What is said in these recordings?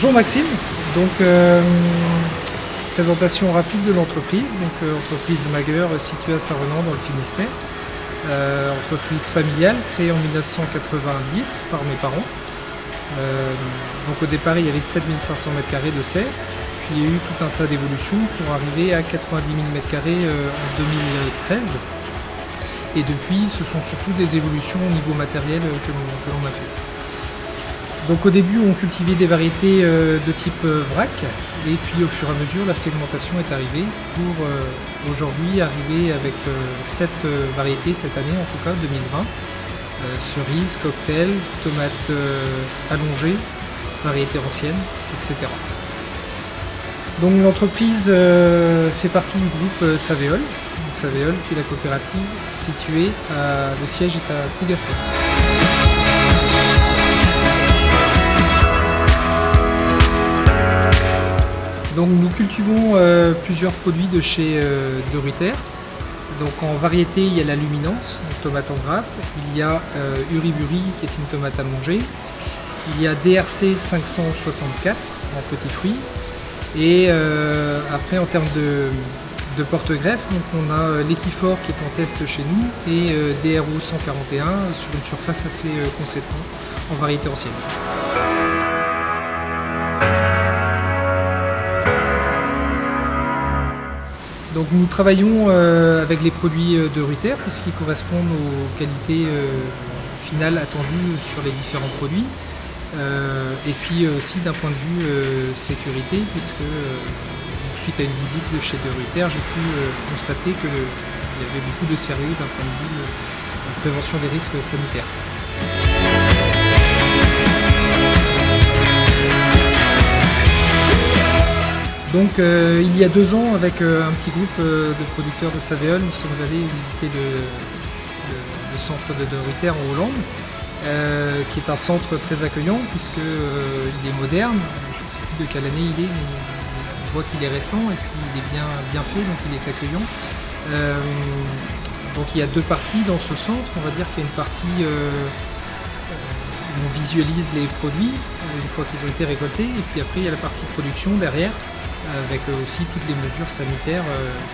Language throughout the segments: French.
Bonjour Maxime, donc présentation rapide de l'entreprise, entreprise Mager située à Saint-Venant dans le Finistère, entreprise familiale créée en 1990 par mes parents. Donc au départ il y avait 7500 m² de serre, puis il y a eu tout un tas d'évolutions pour arriver à 90 000 m² en 2013. Et depuis, ce sont surtout des évolutions au niveau matériel que l'on a fait. Donc au début, on cultivait des variétés de type vrac, et puis au fur et à mesure, la segmentation est arrivée pour aujourd'hui arriver avec 7 variétés cette année, en tout cas 2020. Cerises, cocktail, tomates allongées, variétés anciennes, etc. Donc l'entreprise fait partie du groupe Savéol. Donc Savéol qui est la coopérative située, le siège est à Plougastel. Donc nous cultivons plusieurs produits de chez De Ruyter. Donc en variété, il y a la Luminance, une tomate en grappe. Il y a Uriburi qui est une tomate allongée. Il y a DRC 564 en petits fruits. Et après, en termes de porte-greffe, donc on a l'Equifort qui est en test chez nous et DRO 141 sur une surface assez conséquente en variété ancienne. Donc nous travaillons avec les produits De Ruyter puisqu'ils correspondent aux qualités finales attendues sur les différents produits. Et puis aussi d'un point de vue sécurité, puisque suite à une visite de chez De Ruyter, j'ai pu constater qu'il y avait beaucoup de sérieux d'un point de vue prévention des risques sanitaires. Donc il y a 2 ans, avec un petit groupe de producteurs de Savéol, nous sommes allés visiter le centre de Ruyter en Hollande. Qui est un centre très accueillant puisque il est moderne, je ne sais plus de quelle année il est, mais on voit qu'il est récent et puis il est bien fait, donc il est accueillant. Donc il y a 2 parties dans ce centre, on va dire qu'il y a une partie où on visualise les produits une fois qu'ils ont été récoltés, et puis après il y a la partie production derrière, avec aussi toutes les mesures sanitaires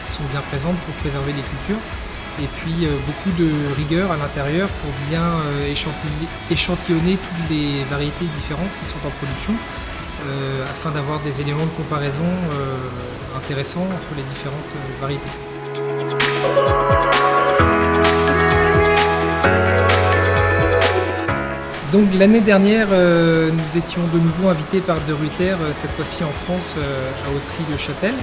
qui sont bien présentes pour préserver les cultures. Et puis beaucoup de rigueur à l'intérieur pour bien échantillonner toutes les variétés différentes qui sont en production afin d'avoir des éléments de comparaison intéressants entre les différentes variétés. Donc l'année dernière, nous étions de nouveau invités par De Ruyter, cette fois-ci en France, à Autry-le-Châtel,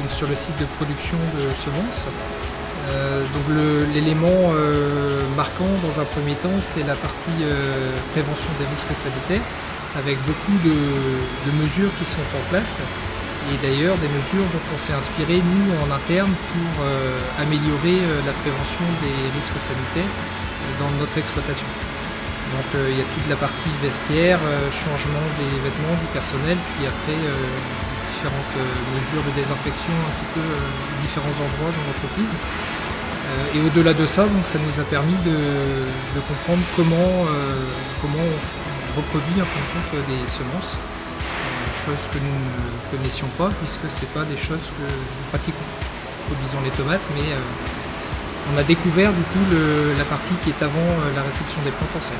donc sur le site de production de semences. Donc l'élément marquant dans un premier temps, c'est la partie prévention des risques sanitaires, avec beaucoup de mesures qui sont en place, et d'ailleurs des mesures dont on s'est inspiré nous en interne pour améliorer la prévention des risques sanitaires dans notre exploitation. Donc il y a toute la partie vestiaire, changement des vêtements du personnel, puis après différentes mesures de désinfection un petit peu différents endroits dans l'entreprise. Et au-delà de ça, donc, ça nous a permis de comprendre comment on reproduit en fin de compte des semences, chose que nous ne connaissions pas puisque ce n'est pas des choses que nous pratiquons. Produisons les tomates, mais on a découvert du coup la partie qui est avant la réception des plantes en serre.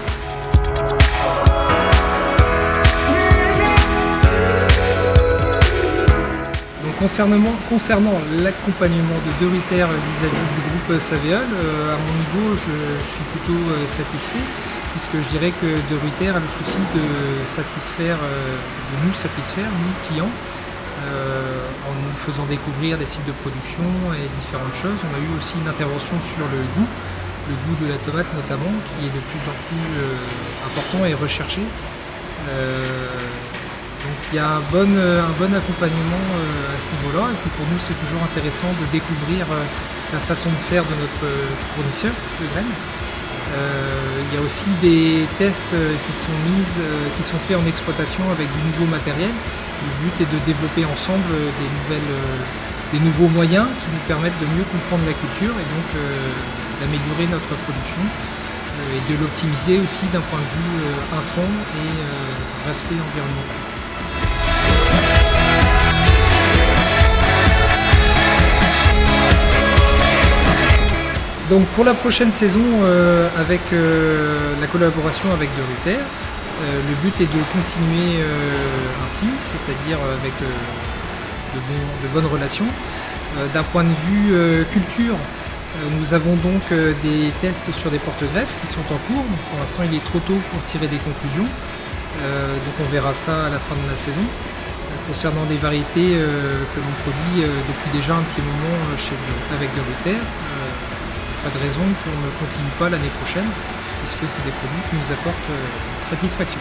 Concernant l'accompagnement de De Ruyter vis-à-vis du groupe Savéol, à mon niveau, je suis plutôt satisfait, puisque je dirais que De Ruyter a le souci de nous satisfaire, nous clients, en nous faisant découvrir des sites de production et différentes choses. On a eu aussi une intervention sur le goût de la tomate notamment, qui est de plus en plus important et recherché. Donc il y a un bon accompagnement à ce niveau-là, et puis pour nous c'est toujours intéressant de découvrir la façon de faire de notre fournisseur de graines. Il y a aussi des tests qui sont faits en exploitation avec du nouveau matériel. Le but est de développer ensemble des nouveaux moyens qui nous permettent de mieux comprendre la culture et donc d'améliorer notre production. et de l'optimiser aussi d'un point de vue intrant et respect environnemental. Donc pour la prochaine saison, avec la collaboration avec De Ruyter, le but est de continuer ainsi, c'est-à-dire avec de bonnes relations. D'un point de vue culture, nous avons donc des tests sur des porte-greffes qui sont en cours. Donc pour l'instant, il est trop tôt pour tirer des conclusions. Donc on verra ça à la fin de la saison. Concernant des variétés que l'on produit depuis déjà un petit moment avec De Ruyter, pas de raison qu'on ne continue pas l'année prochaine, puisque c'est des produits qui nous apportent satisfaction.